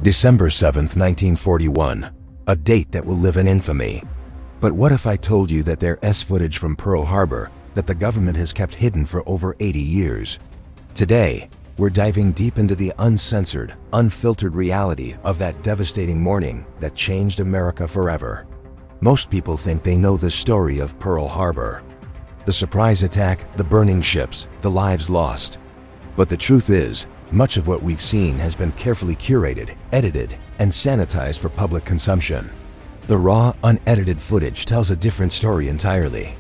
December 7th, 1941, a date that will live in infamy. But what if I told you that there's footage from Pearl Harbor that the government has kept hidden for over 80 years? Today, we're diving deep into the uncensored, unfiltered reality of that devastating morning that changed America forever. Most people think they know the story of Pearl Harbor. The surprise attack, the burning ships, the lives lost. But the truth is, much of what we've seen has been carefully curated, edited, and sanitized for public consumption. The raw, unedited footage tells a different story entirely.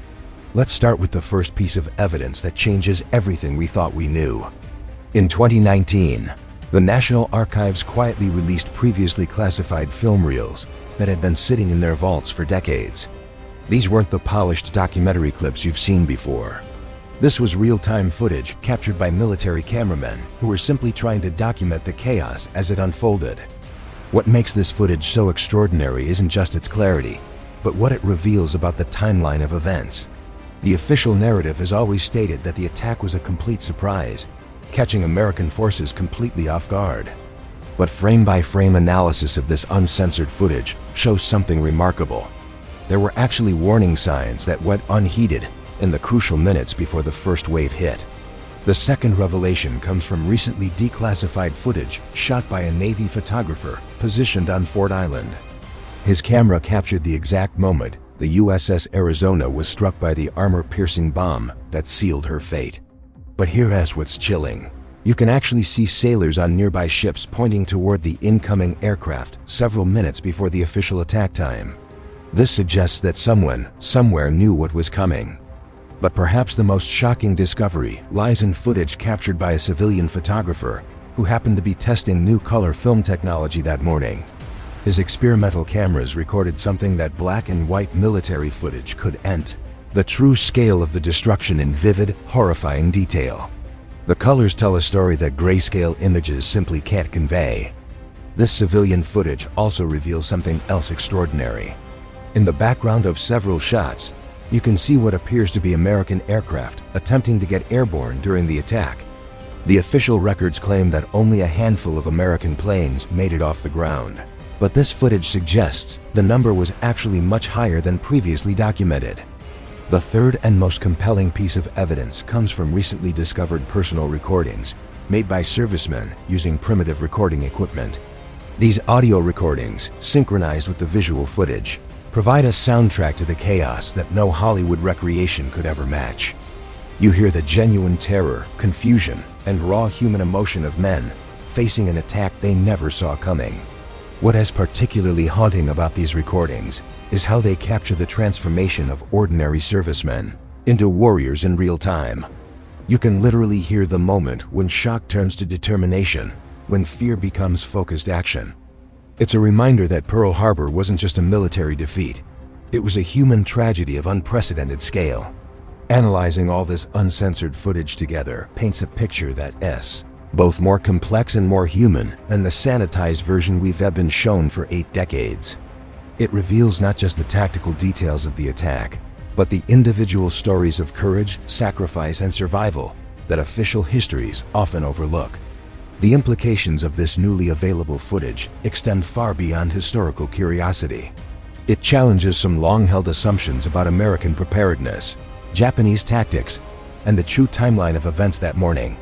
Let's start with the first piece of evidence that changes everything we thought we knew. In 2019, the National Archives quietly released previously classified film reels that had been sitting in their vaults for decades. These weren't the polished documentary clips you've seen before. This was real-time footage captured by military cameramen who were simply trying to document the chaos as it unfolded. What makes this footage so extraordinary isn't just its clarity, but what it reveals about the timeline of events. The official narrative has always stated that the attack was a complete surprise, catching American forces completely off guard. But frame-by-frame analysis of this uncensored footage shows something remarkable. There were actually warning signs that went unheeded in the crucial minutes before the first wave hit. The second revelation comes from recently declassified footage shot by a Navy photographer positioned on Ford Island. His camera captured the exact moment the USS Arizona was struck by the armor-piercing bomb that sealed her fate. But here's what's chilling. You can actually see sailors on nearby ships pointing toward the incoming aircraft several minutes before the official attack time. This suggests that someone, somewhere knew what was coming. But perhaps the most shocking discovery lies in footage captured by a civilian photographer who happened to be testing new color film technology that morning. His experimental cameras recorded something that black and white military footage couldn't. The true scale of the destruction in vivid, horrifying detail. The colors tell a story that grayscale images simply can't convey. This civilian footage also reveals something else extraordinary. In the background of several shots, you can see what appears to be American aircraft attempting to get airborne during the attack. The official records claim that only a handful of American planes made it off the ground. But this footage suggests the number was actually much higher than previously documented. The third and most compelling piece of evidence comes from recently discovered personal recordings made by servicemen using primitive recording equipment. These audio recordings, synchronized with the visual footage, provide a soundtrack to the chaos that no Hollywood recreation could ever match. You hear the genuine terror, confusion, and raw human emotion of men facing an attack they never saw coming. What is particularly haunting about these recordings is how they capture the transformation of ordinary servicemen into warriors in real time. You can literally hear the moment when shock turns to determination, when fear becomes focused action. It's a reminder that Pearl Harbor wasn't just a military defeat. It was a human tragedy of unprecedented scale. Analyzing all this uncensored footage together paints a picture that's both more complex and more human than the sanitized version we've been shown for 8 decades. It reveals not just the tactical details of the attack, but the individual stories of courage, sacrifice, and survival that official histories often overlook. The implications of this newly available footage extend far beyond historical curiosity. It challenges some long-held assumptions about American preparedness, Japanese tactics, and the true timeline of events that morning.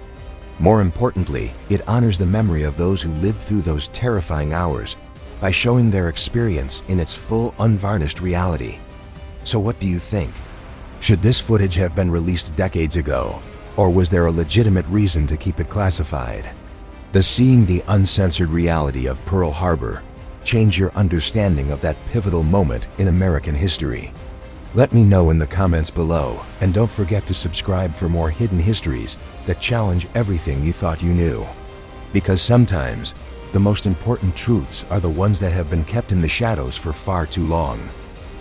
More importantly, it honors the memory of those who lived through those terrifying hours by showing their experience in its full, unvarnished reality. So what do you think? Should this footage have been released decades ago, or was there a legitimate reason to keep it classified? Does seeing the uncensored reality of Pearl Harbor change your understanding of that pivotal moment in American history? Let me know in the comments below, and don't forget to subscribe for more hidden histories that challenge everything you thought you knew. Because sometimes, the most important truths are the ones that have been kept in the shadows for far too long.